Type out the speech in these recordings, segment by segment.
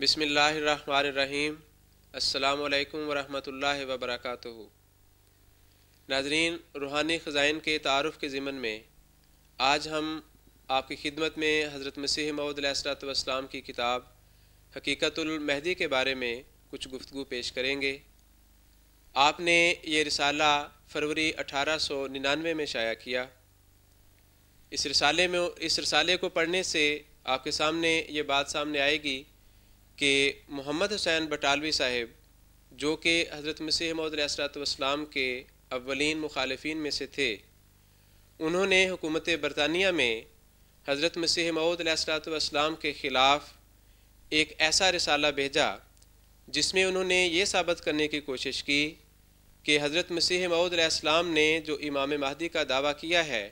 بسم اللہ الرحمن الرحیم۔ السلام علیکم ورحمۃ اللہ وبرکاتہ۔ ناظرین، روحانی خزائن کے تعارف کے ضمن میں آج ہم آپ کی خدمت میں حضرت مسیح موعود علیہ الصلوۃ والسلام کی کتاب حقیقت المہدی کے بارے میں کچھ گفتگو پیش کریں گے۔ آپ نے یہ رسالہ فروری 1899 میں شائع کیا۔ اس رسالے کو پڑھنے سے آپ کے سامنے یہ بات سامنے آئے گی کہ محمد حسین بٹالوی صاحب، جو کہ حضرت مسیح موعود علیہ الصلوۃ والسلام کے اولین مخالفین میں سے تھے، انہوں نے حکومت برطانیہ میں حضرت مسیح موعود علیہ الصلوۃ والسلام کے خلاف ایک ایسا رسالہ بھیجا جس میں انہوں نے یہ ثابت کرنے کی کوشش کی کہ حضرت مسیح موعود علیہ السلام نے جو امام مہدی کا دعویٰ کیا ہے،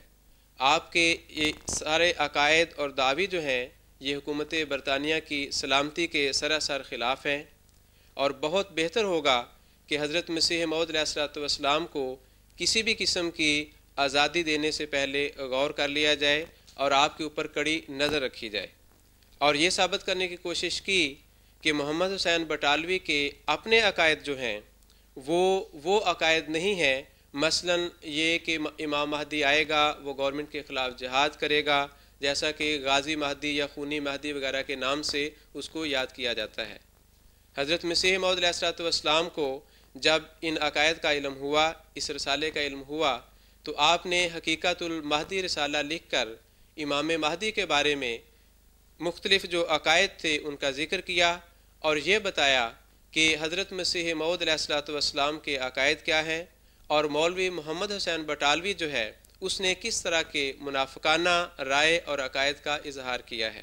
آپ کے یہ سارے عقائد اور دعوی جو ہیں یہ حکومت برطانیہ کی سلامتی کے سراسر خلاف ہیں، اور بہت بہتر ہوگا کہ حضرت مسیح موعود علیہ الصلوۃ والسلام کو کسی بھی قسم کی آزادی دینے سے پہلے غور کر لیا جائے اور آپ کے اوپر کڑی نظر رکھی جائے، اور یہ ثابت کرنے کی کوشش کی کہ محمد حسین بٹالوی کے اپنے عقائد جو ہیں وہ عقائد نہیں ہیں۔ مثلا یہ کہ امام مہدی آئے گا، وہ گورنمنٹ کے خلاف جہاد کرے گا، جیسا کہ غازی مہدی یا خونی مہدی وغیرہ کے نام سے اس کو یاد کیا جاتا ہے۔ حضرت مسیح موعود علیہ الصلوۃ والسلام کو جب ان عقائد کا علم ہوا، اس رسالے کا علم ہوا، تو آپ نے حقیقت المہدی رسالہ لکھ کر امام مہدی کے بارے میں مختلف جو عقائد تھے ان کا ذکر کیا، اور یہ بتایا کہ حضرت مسیح موعود علیہ الصلوۃ والسلام کے عقائد کیا ہیں، اور مولوی محمد حسین بٹالوی جو ہے اس نے کس طرح کے منافقانہ رائے اور عقائد کا اظہار کیا ہے۔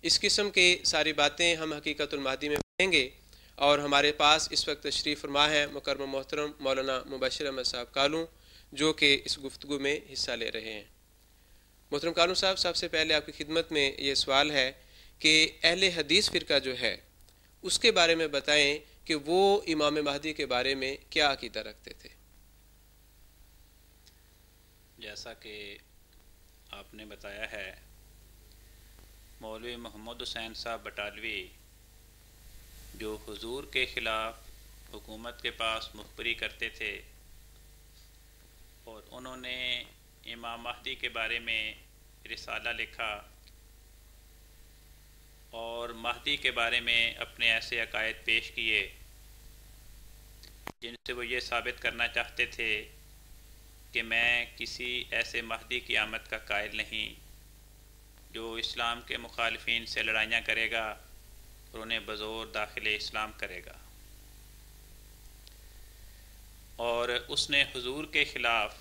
اس قسم کی ساری باتیں ہم حقیقت المہدی میں پڑھیں گے، اور ہمارے پاس اس وقت تشریف فرما ہے مکرم محترم مولانا مبشر احمد صاحب کالوں، جو کہ اس گفتگو میں حصہ لے رہے ہیں۔ محترم کالوں صاحب، سب سے پہلے آپ کی خدمت میں یہ سوال ہے کہ اہل حدیث فرقہ جو ہے اس کے بارے میں بتائیں کہ وہ امام مہدی کے بارے میں کیا عقیدہ رکھتے تھے۔ جیسا کہ آپ نے بتایا ہے، مولوی محمد حسین صاحب بٹالوی جو حضور کے خلاف حکومت کے پاس مخبری کرتے تھے، اور انہوں نے امام مہدی کے بارے میں رسالہ لکھا اور مہدی کے بارے میں اپنے ایسے عقائد پیش کیے جن سے وہ یہ ثابت کرنا چاہتے تھے کہ میں کسی ایسے مہدی کی آمد کا قائل نہیں جو اسلام کے مخالفین سے لڑائیاں کرے گا اور انہیں بزور داخل اسلام کرے گا، اور اس نے حضور کے خلاف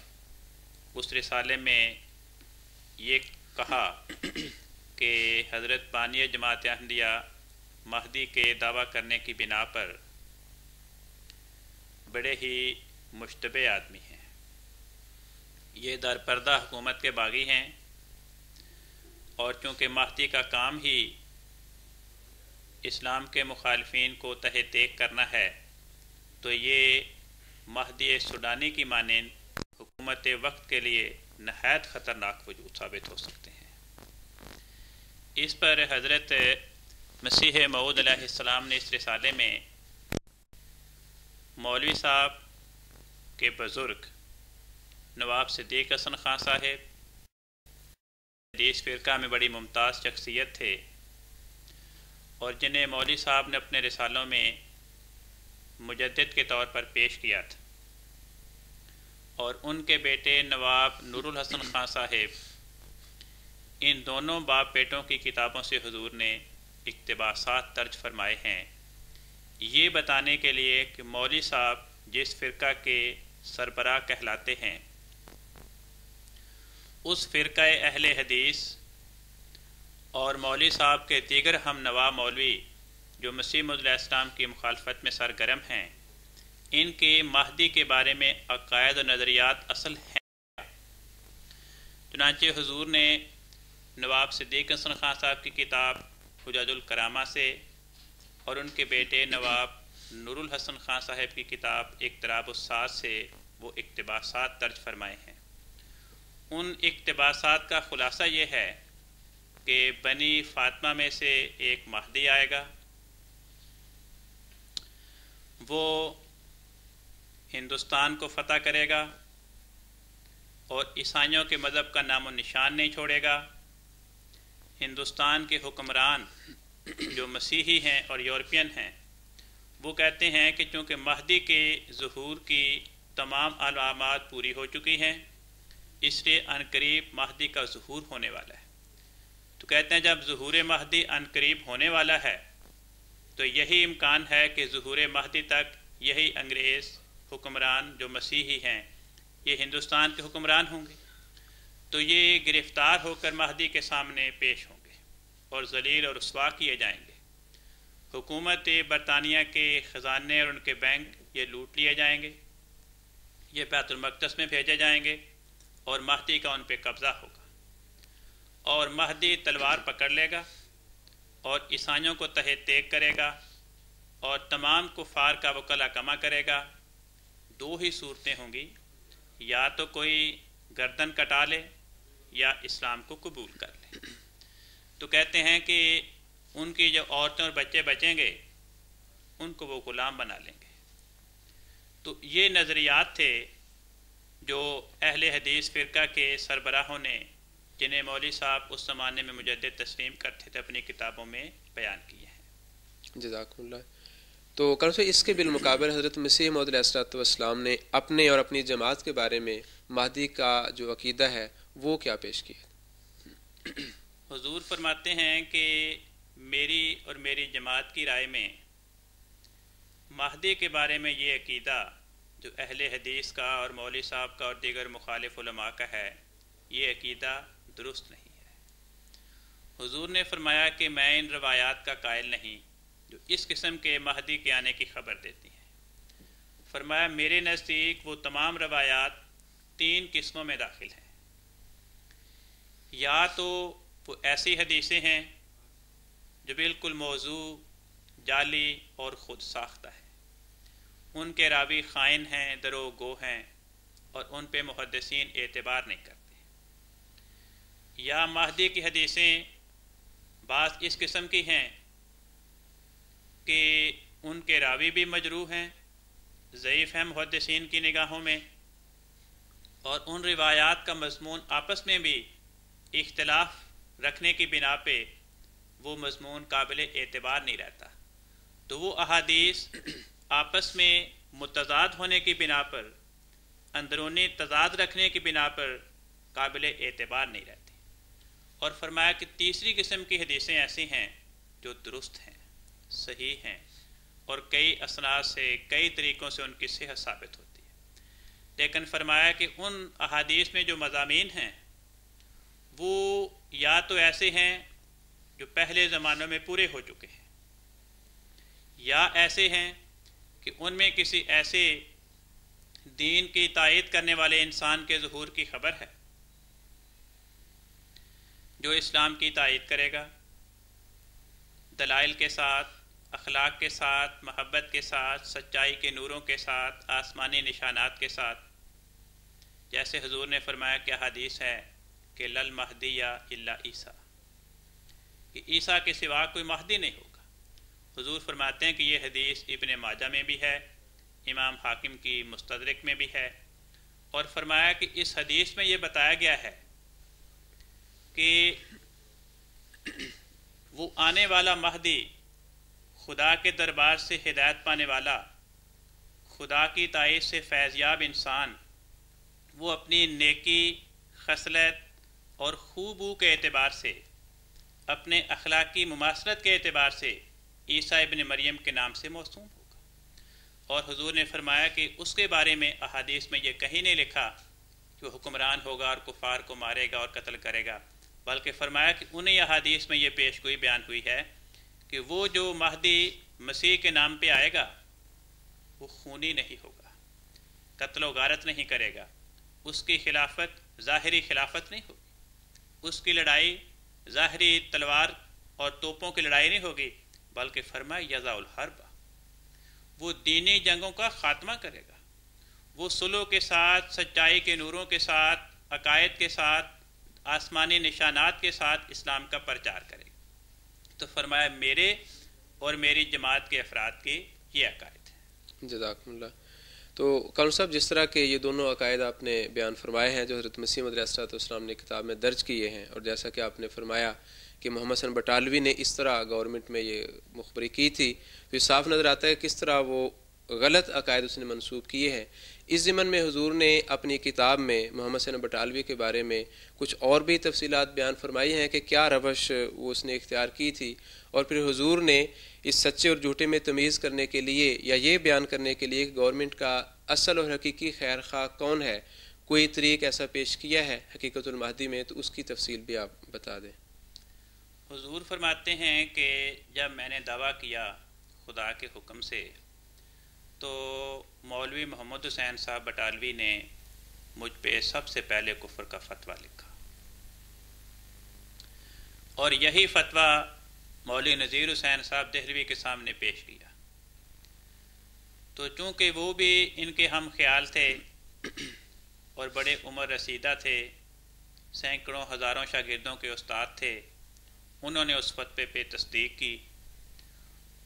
اس رسالے میں یہ کہا کہ حضرت بانی جماعت احمدیہ مہدی کے دعویٰ کرنے کی بنا پر بڑے ہی مشتبہ آدمی ہیں، یہ در پردہ حکومت کے باغی ہیں، اور چونکہ مہدی کا کام ہی اسلام کے مخالفین کو تہ دیکھ کرنا ہے، تو یہ مہدی سوڈانی کی مانند حکومت وقت کے لیے نہایت خطرناک وجود ثابت ہو سکتے ہیں۔ اس پر حضرت مسیح موعود علیہ السلام نے اس رسالے میں مولوی صاحب کے بزرگ نواب صدیق حسن خان صاحب حدیث فرقہ میں بڑی ممتاز شخصیت تھے، اور جنہیں مولوی صاحب نے اپنے رسالوں میں مجدد کے طور پر پیش کیا تھا، اور ان کے بیٹے نواب نور الحسن خان صاحب، ان دونوں باپ بیٹوں کی کتابوں سے حضور نے اقتباسات درج فرمائے ہیں، یہ بتانے کے لیے کہ مولوی صاحب جس فرقہ کے سربراہ کہلاتے ہیں، اس فرقہ اہل حدیث اور مولوی صاحب کے دیگر ہم نوا مولوی جو مسیح موعود علیہ السلام کی مخالفت میں سرگرم ہیں، ان کے مہدی کے بارے میں عقائد و نظریات اصل ہیں۔ چنانچہ حضور نے نواب صدیق حسن خان صاحب کی کتاب حجج الکرامہ سے اور ان کے بیٹے نواب نور الحسن خان صاحب کی کتاب اقتراب الساعۃ سے وہ اقتباسات درج فرمائے ہیں۔ ان اقتباسات کا خلاصہ یہ ہے کہ بنی فاطمہ میں سے ایک مہدی آئے گا وہ ہندوستان کو فتح کرے گا اور عیسائیوں کے مذہب کا نام و نشان نہیں چھوڑے گا۔ ہندوستان کے حکمران جو مسیحی ہیں اور یورپین ہیں وہ کہتے ہیں کہ چونکہ مہدی کے ظہور کی تمام علامات پوری ہو چکی ہیں اس لیے عنقریب مہدی کا ظہور ہونے والا ہے۔ تو کہتے ہیں جب ظہور مہدی عنقریب ہونے والا ہے تو یہی امکان ہے کہ ظہور مہدی تک یہی انگریز حکمران جو مسیحی ہیں یہ ہندوستان کے حکمران ہوں گے، تو یہ گرفتار ہو کر مہدی کے سامنے پیش ہوں گے اور ذلیل اور رسوا کیے جائیں گے۔ حکومت برطانیہ کے خزانے اور ان کے بینک یہ لوٹ لیے جائیں گے، یہ بیت المقدس میں بھیجے جائیں گے اور مہدی کا ان پہ قبضہ ہوگا، اور مہدی تلوار پکڑ لے گا اور عیسائیوں کو تہہ تیگ کرے گا اور تمام کفار کا وہ قلع کما کرے گا۔ دو ہی صورتیں ہوں گی، یا تو کوئی گردن کٹا لے یا اسلام کو قبول کر لے۔ تو کہتے ہیں کہ ان کی جو عورتیں اور بچے بچیں گے ان کو وہ غلام بنا لیں گے۔ تو یہ نظریات تھے جو اہل حدیث فرقہ کے سربراہوں نے، جنہیں مولوی صاحب اس زمانے میں مجدد تسلیم کرتے تھے، اپنی کتابوں میں بیان کیے ہیں۔ جزاکم اللہ۔ تو کرو اس کے بالمقابل حضرت مسیح موعود علیہ الصلوۃ والسلام نے اپنے اور اپنی جماعت کے بارے میں مہدی کا جو عقیدہ ہے وہ کیا پیش کیا؟ حضور فرماتے ہیں کہ میری اور میری جماعت کی رائے میں مہدی کے بارے میں یہ عقیدہ جو اہل حدیث کا اور مولوی صاحب کا اور دیگر مخالف علماء کا ہے یہ عقیدہ درست نہیں ہے۔ حضور نے فرمایا کہ میں ان روایات کا قائل نہیں جو اس قسم کے مہدی کے آنے کی خبر دیتی ہیں۔ فرمایا میرے نزدیک وہ تمام روایات 3 قسموں میں داخل ہیں۔ یا تو وہ ایسی حدیثیں ہیں جو بالکل موضوع، جعلی اور خود ساختہ ہے، ان کے راوی خائن ہیں، دروغ گو ہیں اور ان پہ محدثین اعتبار نہیں کرتے۔ یا مہدی کی حدیثیں بعض اس قسم کی ہیں کہ ان کے راوی بھی مجروح ہیں، ضعیف ہیں محدثین کی نگاہوں میں، اور ان روایات کا مضمون آپس میں بھی اختلاف رکھنے کی بنا پہ وہ مضمون قابل اعتبار نہیں رہتا۔ تو وہ احادیث آپس میں متضاد ہونے کی بنا پر، اندرونی تضاد رکھنے کی بنا پر قابل اعتبار نہیں رہتی۔ اور فرمایا کہ تیسری قسم کی حدیثیں ایسی ہیں جو درست ہیں، صحیح ہیں اور کئی اسناد سے، کئی طریقوں سے ان کی صحت ثابت ہوتی ہے، لیکن فرمایا کہ ان احادیث میں جو مضامین ہیں وہ یا تو ایسے ہیں جو پہلے زمانوں میں پورے ہو چکے ہیں، یا ایسے ہیں کہ ان میں کسی ایسے دین کی تائید کرنے والے انسان کے ظہور کی خبر ہے جو اسلام کی تائید کرے گا، دلائل کے ساتھ، اخلاق کے ساتھ، محبت کے ساتھ، سچائی کے نوروں کے ساتھ، آسمانی نشانات کے ساتھ۔ جیسے حضور نے فرمایا کہ حدیث ہے کہ لل مہدی الا عیسیٰ، کہ عیسیٰ کے سوا کوئی مہدی نہیں ہوگا۔ حضور فرماتے ہیں کہ یہ حدیث ابن ماجہ میں بھی ہے، امام حاکم کی مستدرک میں بھی ہے، اور فرمایا کہ اس حدیث میں یہ بتایا گیا ہے کہ وہ آنے والا مہدی خدا کے دربار سے ہدایت پانے والا، خدا کی تائید سے فیضیاب انسان، وہ اپنی نیکی، خصلت اور خوبو کے اعتبار سے، اپنے اخلاقی مماثلت کے اعتبار سے عیسیٰ ابن مریم کے نام سے موسوم ہوگا۔ اور حضور نے فرمایا کہ اس کے بارے میں احادیث میں یہ کہیں نہیں لکھا کہ وہ حکمران ہوگا اور کفار کو مارے گا اور قتل کرے گا، بلکہ فرمایا کہ انہیں احادیث میں یہ پیش گوئی بیان ہوئی ہے کہ وہ جو مہدی مسیح کے نام پہ آئے گا وہ خونی نہیں ہوگا، قتل و غارت نہیں کرے گا، اس کی خلافت ظاہری خلافت نہیں ہوگی، اس کی لڑائی ظاہری تلوار اور توپوں کی لڑائی نہیں ہوگی، بلکہ فرمایا یضع الحرب، وہ دینی جنگوں کا خاتمہ کرے گا، وہ صلح کے ساتھ، سچائی کے نوروں کے ساتھ، عقائد کے ساتھ، آسمانی نشانات کے ساتھ اسلام کا پرچار کرے گا۔ تو فرمایا میرے اور میری جماعت کے افراد کی یہ عقائد ہے۔ جزاکم اللہ۔ تو قانون صاحب، جس طرح کے یہ دونوں عقائد آپ نے بیان فرمائے ہیں جو حضرت مسیح موعود علیہ السلام نے کتاب میں درج کیے ہیں، اور جیسا کہ آپ نے فرمایا کہ محمد حسن بٹالوی نے اس طرح گورنمنٹ میں یہ مخبری کی تھی، تو یہ صاف نظر آتا ہے کس طرح وہ غلط عقائد اس نے منسوب کیے ہیں۔ اس ضمن میں حضور نے اپنی کتاب میں محمد حسن بٹالوی کے بارے میں کچھ اور بھی تفصیلات بیان فرمائی ہیں کہ کیا روش وہ اس نے اختیار کی تھی، اور پھر حضور نے اس سچے اور جھوٹے میں تمیز کرنے کے لیے یا یہ بیان کرنے کے لیے کہ گورنمنٹ کا اصل اور حقیقی خیر خواہ کون ہے، کوئی طریق ایسا پیش کیا ہے حقیقت المہدی میں، تو اس کی تفصیل بھی آپ بتا دیں۔ حضور فرماتے ہیں کہ جب میں نے دعویٰ کیا خدا کے حکم سے، تو مولوی محمد حسین صاحب بٹالوی نے مجھ پہ سب سے پہلے کفر کا فتویٰ لکھا، اور یہی فتویٰ مولوی نذیر حسین صاحب دہلوی کے سامنے پیش کیا۔ تو چونکہ وہ بھی ان کے ہم خیال تھے اور بڑے عمر رسیدہ تھے، سینکڑوں ہزاروں شاگردوں کے استاد تھے، انہوں نے اس فتوے پہ تصدیق کی۔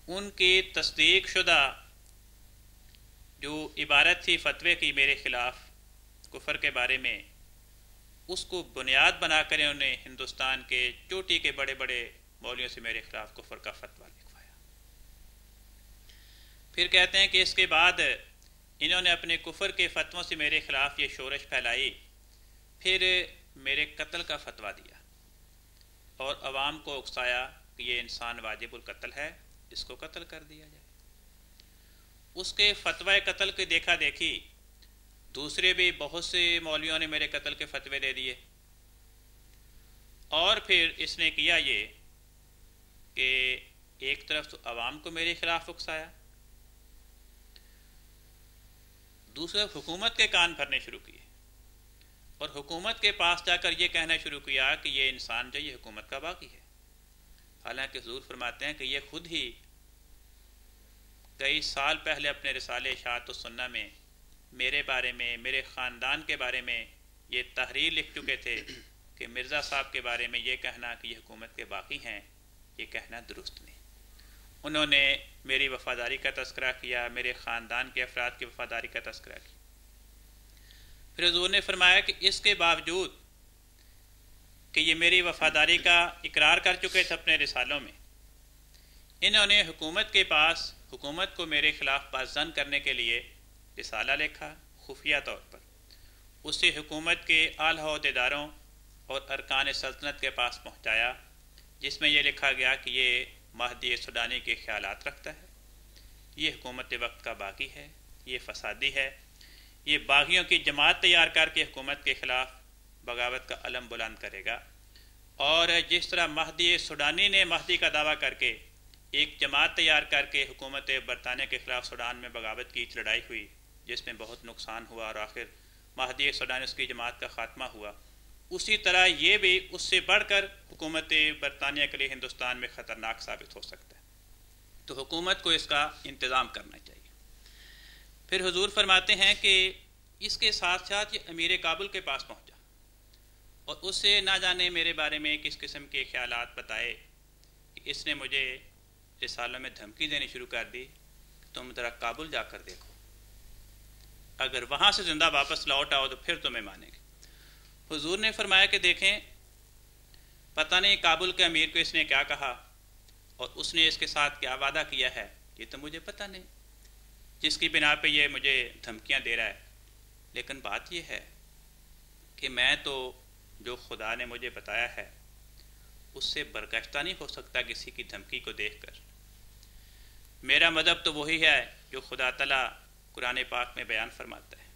ان کی تصدیق شدہ جو عبارت تھی فتوے کی میرے خلاف کفر کے بارے میں، اس کو بنیاد بنا کر انہوں نے ہندوستان کے چوٹی کے بڑے بڑے مولویوں سے میرے خلاف کفر کا فتویٰ لکھوایا۔ پھر کہتے ہیں کہ اس کے بعد انہوں نے اپنے کفر کے فتووں سے میرے خلاف یہ شورش پھیلائی، پھر میرے قتل کا فتویٰ دیا اور عوام کو اکسایا کہ یہ انسان واجب القتل ہے، اس کو قتل کر دیا جائے۔ اس کے فتوی قتل کے دیکھا دیکھی دوسرے بھی بہت سے مولویوں نے میرے قتل کے فتوے دے دیے، اور پھر اس نے کیا یہ کہ ایک طرف تو عوام کو میرے خلاف اکسایا، دوسرے حکومت کے کان بھرنے شروع کیے، اور حکومت کے پاس جا کر یہ کہنا شروع کیا کہ یہ انسان جو یہ حکومت کا باغی ہے، حالانکہ حضور فرماتے ہیں کہ یہ خود ہی کئی سال پہلے اپنے رسالے اشاعت السنہ میں میرے بارے میں، میرے خاندان کے بارے میں یہ تحریر لکھ چکے تھے کہ مرزا صاحب کے بارے میں یہ کہنا کہ یہ حکومت کے باغی ہیں، یہ کہنا درست نہیں۔ انہوں نے میری وفاداری کا تذکرہ کیا، میرے خاندان کے افراد کی وفاداری کا تذکرہ کیا۔ پھر حضور نے فرمایا کہ اس کے باوجود کہ یہ میری وفاداری کا اقرار کر چکے تھے اپنے رسالوں میں، انہوں نے حکومت کے پاس حکومت کو میرے خلاف بازظن کرنے کے لیے رسالہ لکھا خفیہ طور پر، اسے حکومت کے اعلیٰ عہدیداروں اور ارکان سلطنت کے پاس پہنچایا، جس میں یہ لکھا گیا کہ یہ مہدی سوڈانی کے خیالات رکھتا ہے، یہ حکومت وقت کا باغی ہے، یہ فسادی ہے، یہ باغیوں کی جماعت تیار کر کے حکومت کے خلاف بغاوت کا علم بلند کرے گا۔ اور جس طرح مہدی سوڈانی نے مہدی کا دعویٰ کر کے ایک جماعت تیار کر کے حکومت برطانیہ کے خلاف سوڈان میں بغاوت کی لڑائی ہوئی، جس میں بہت نقصان ہوا اور آخر مہدی سوڈانی اس کی جماعت کا خاتمہ ہوا، اسی طرح یہ بھی اس سے بڑھ کر حکومت برطانیہ کے لیے ہندوستان میں خطرناک ثابت ہو سکتا ہے۔ تو حکومت کو اس کا انتظام کرنا چاہیے۔ پھر حضور فرماتے ہیں کہ اس کے ساتھ ساتھ یہ امیر کابل کے پاس پہنچا اور اس سے نہ جانے میرے بارے میں کس قسم کے خیالات بتائے کہ اس نے مجھے رسالوں میں دھمکی دینی شروع کر دی، تم ذرا کابل جا کر دیکھو، اگر وہاں سے زندہ واپس لوٹ آؤ تو پھر تمہیں مانیں گے۔ حضور نے فرمایا کہ دیکھیں، پتہ نہیں کابل کے امیر کو اس نے کیا کہا اور اس نے اس کے ساتھ کیا وعدہ کیا ہے، یہ تو مجھے پتہ نہیں، جس کی بنا پہ یہ مجھے دھمکیاں دے رہا ہے۔ لیکن بات یہ ہے کہ میں تو جو خدا نے مجھے بتایا ہے اس سے برگشتہ نہیں ہو سکتا کسی کی دھمکی کو دیکھ کر۔ میرا مذہب تو وہی ہے جو خدا تعالیٰ قرآن پاک میں بیان فرماتا ہے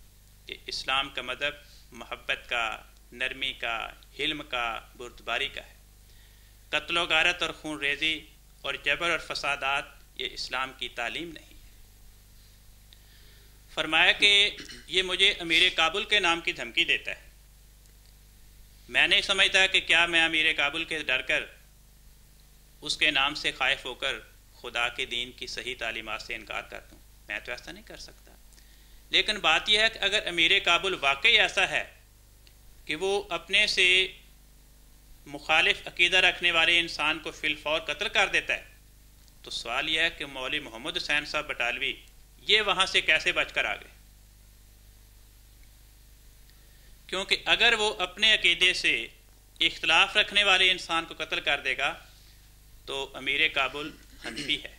کہ اسلام کا مذہب محبت کا، نرمی کا، علم کا، بردباری کا ہے۔ قتل و غارت اور خون ریزی اور جبر اور فسادات یہ اسلام کی تعلیم نہیں ہے۔ فرمایا کہ یہ مجھے امیر کابل کے نام کی دھمکی دیتا ہے۔ میں نہیں سمجھتا کہ کیا میں امیر کابل کے ڈر کر اس کے نام سے خائف ہو کر خدا کے دین کی صحیح تعلیمات سے انکار کر دوں، میں تو ایسا نہیں کر سکتا۔ لیکن بات یہ ہے کہ اگر امیر کابل واقعی ایسا ہے کہ وہ اپنے سے مخالف عقیدہ رکھنے والے انسان کو فی الفور قتل کر دیتا ہے، تو سوال یہ ہے کہ مولوی محمد حسین صاحب بٹالوی یہ وہاں سے کیسے بچ کر آ گئے؟ کیونکہ اگر وہ اپنے عقیدے سے اختلاف رکھنے والے انسان کو قتل کر دے گا تو امیر کابل حنفی ہے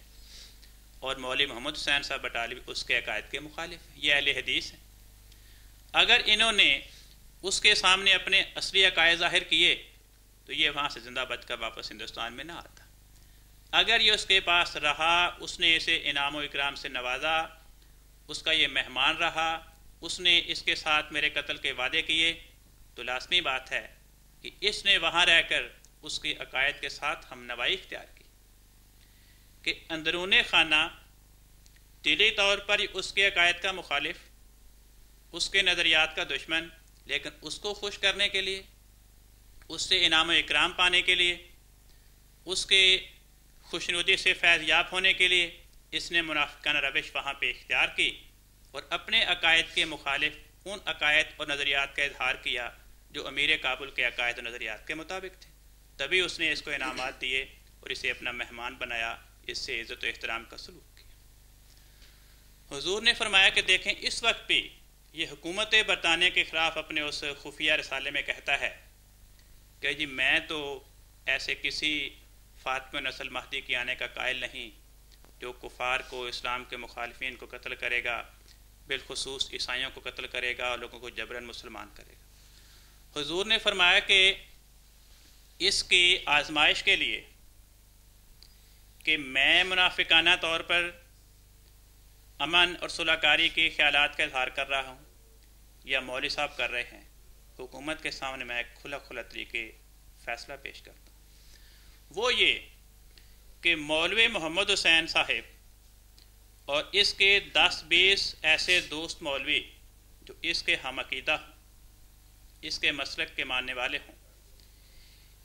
اور مولوی محمد حسین صاحب بٹالوی اس کے عقائد کے مخالف ہیں، یہ اہل حدیث ہیں۔ اگر انہوں نے اس کے سامنے اپنے اصلی عقائد ظاہر کیے تو یہ وہاں سے زندہ بچ کر واپس ہندوستان میں نہ آتا۔ اگر یہ اس کے پاس رہا، اس نے اسے انعام و اکرام سے نوازا، اس کا یہ مہمان رہا، اس نے اس کے ساتھ میرے قتل کے وعدے کیے، تو لازمی بات ہے کہ اس نے وہاں رہ کر اس کے عقائد کے ساتھ ہم نوائی اختیار کی کہ اندرون خانہ دلی طور پر اس کے عقائد کا مخالف، اس کے نظریات کا دشمن، لیکن اس کو خوش کرنے کے لیے، اس سے انعام و اکرام پانے کے لیے، اس کے خوشنودی سے فیض یاب ہونے کے لیے اس نے منافقانہ روش وہاں پہ اختیار کی اور اپنے عقائد کے مخالف ان عقائد اور نظریات کا اظہار کیا جو امیر کابل کے عقائد و نظریات کے مطابق تھے۔ تبھی اس نے اس کو انعامات دیے اور اسے اپنا مہمان بنایا، اس سے عزت و احترام کا سلوک کیا۔ حضور نے فرمایا کہ دیکھیں اس وقت بھی یہ حکومت برطانیہ کے خلاف اپنے اس خفیہ رسالے میں کہتا ہے کہ جی میں تو ایسے کسی فاطمہ نسل مہدی کے آنے کا قائل نہیں جو کفار کو، اسلام کے مخالفین کو قتل کرے گا، بالخصوص عیسائیوں کو قتل کرے گا اور لوگوں کو جبراً مسلمان کرے گا۔ حضور نے فرمایا کہ اس کی آزمائش کے لیے کہ میں منافقانہ طور پر امن اور صلح کاری کے خیالات کا اظہار کر رہا ہوں یا مولوی صاحب کر رہے ہیں، حکومت کے سامنے میں ایک کھلا طریقے فیصلہ پیش کرتا ہوں، وہ یہ کہ مولوی محمد حسین صاحب اور اس کے 10-20 ایسے دوست مولوی جو اس کے ہم عقیدہ ہوں، اس کے مسلک کے ماننے والے ہوں،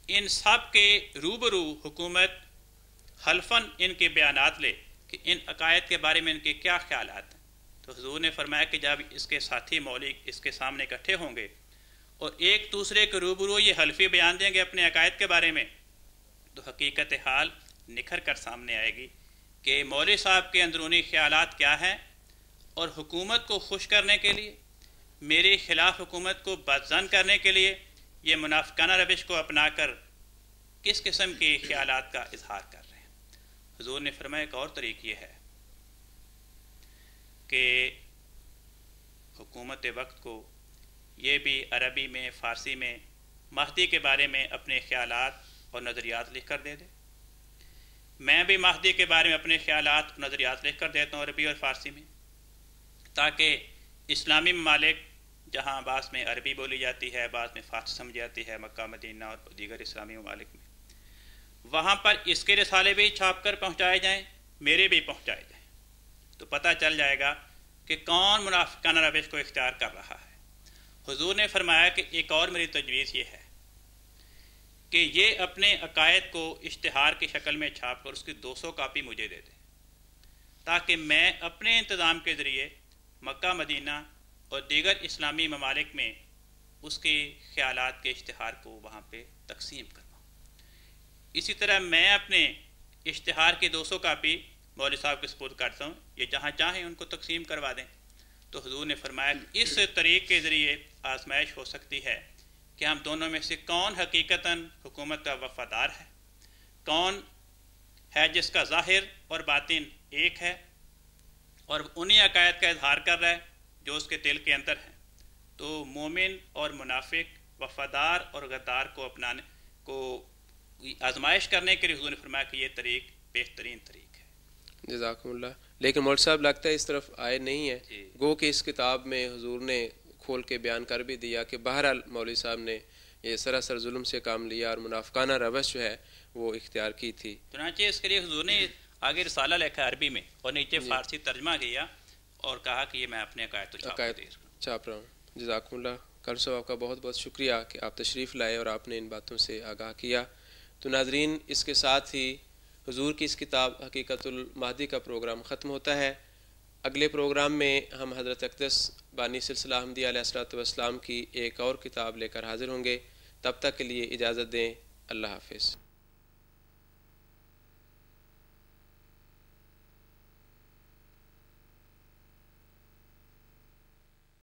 ان سب کے روبرو حکومت حلفاً ان کے بیانات لے کہ ان عقائد کے بارے میں ان کے کیا خیالات ہیں۔ تو حضور نے فرمایا کہ جب اس کے ساتھی مولوی اس کے سامنے اکٹھے ہوں گے اور ایک دوسرے کے روبرو یہ حلفی بیان دیں گے اپنے عقائد کے بارے میں، تو حقیقت حال نکھر کر سامنے آئے گی کہ مولوی صاحب کے اندرونی خیالات کیا ہیں، اور حکومت کو خوش کرنے کے لیے، میرے خلاف حکومت کو بدظن کرنے کے لیے یہ منافقانہ روش کو اپنا کر کس قسم کے خیالات کا اظہار کر رہے ہیں۔ حضور نے فرمایا ایک اور طریق یہ ہے کہ حکومت وقت کو یہ بھی عربی میں، فارسی میں مہدی کے بارے میں اپنے خیالات اور نظریات لکھ کر دے دے۔ میں بھی مہدی کے بارے میں اپنے خیالات اور نظریات لکھ کر دیتا ہوں عربی اور فارسی میں، تاکہ اسلامی ممالک جہاں بعض میں عربی بولی جاتی ہے، بعض میں فارسی سمجھی جاتی ہے، مکہ مدینہ اور دیگر اسلامی ممالک میں، وہاں پر اس کے رسالے بھی چھاپ کر پہنچائے جائیں، میرے بھی پہنچائے جائیں، تو پتہ چل جائے گا کہ کون منافقانہ روش کو اختیار کر رہا ہے۔ حضور نے فرمایا کہ ایک اور میری تجویز یہ ہے کہ یہ اپنے عقائد کو اشتہار کی شکل میں چھاپ کر اس کی 200 کاپی مجھے دے دیں، تاکہ میں اپنے انتظام کے ذریعے مکہ مدینہ اور دیگر اسلامی ممالک میں اس کے خیالات کے اشتہار کو وہاں پہ تقسیم کرواؤں۔ اسی طرح میں اپنے اشتہار کی 200 کاپی مولوی صاحب کے سپرد کرتا ہوں، یہ جہاں چاہیں ان کو تقسیم کروا دیں۔ تو حضور نے فرمایا کہ اس طریق کے ذریعے آزمائش ہو سکتی ہے کہ ہم دونوں میں سے کون حقیقتاً حکومت کا وفادار ہے، کون ہے جس کا ظاہر اور باطن ایک ہے اور انہی عقائد کا اظہار کر رہا ہے جو اس کے دل کے اندر ہیں۔ تو مومن اور منافق، وفادار اور غدار کو اپنانے کو آزمائش کرنے کے لیے حضور نے فرمایا کہ یہ طریق بہترین طریق ہے۔ جزاکم اللہ۔ لیکن مولوی صاحب لگتا ہے اس طرف آئے نہیں ہے، گو کہ اس کتاب میں حضور نے کھول کے بیان کر بھی دیا کہ بہرحال مولوی صاحب نے یہ سراسر ظلم سے کام لیا اور منافقانہ روش جو ہے وہ اختیار کی تھی۔ چنانچہ اس کے لیے حضور نے آگے رسالہ لکھا عربی میں اور نیچے فارسی ترجمہ کیا اور کہا کہ یہ میں اپنے عقائد چھاپ رہا ہوں۔ جزاکم اللہ۔ کل صاحب آپ کا بہت بہت شکریہ کہ آپ تشریف لائے اور آپ نے ان باتوں سے آگاہ کیا۔ تو ناظرین، اس کے ساتھ ہی حضور کی اس کتاب حقیقت المہدی کا پروگرام ختم ہوتا ہے۔ اگلے پروگرام میں ہم حضرت اقدس بانی سلسلہ احمدیہ علیہ الصلوۃ والسلام کی ایک اور کتاب لے کر حاضر ہوں گے۔ تب تک کے لیے اجازت دیں۔ اللہ حافظ۔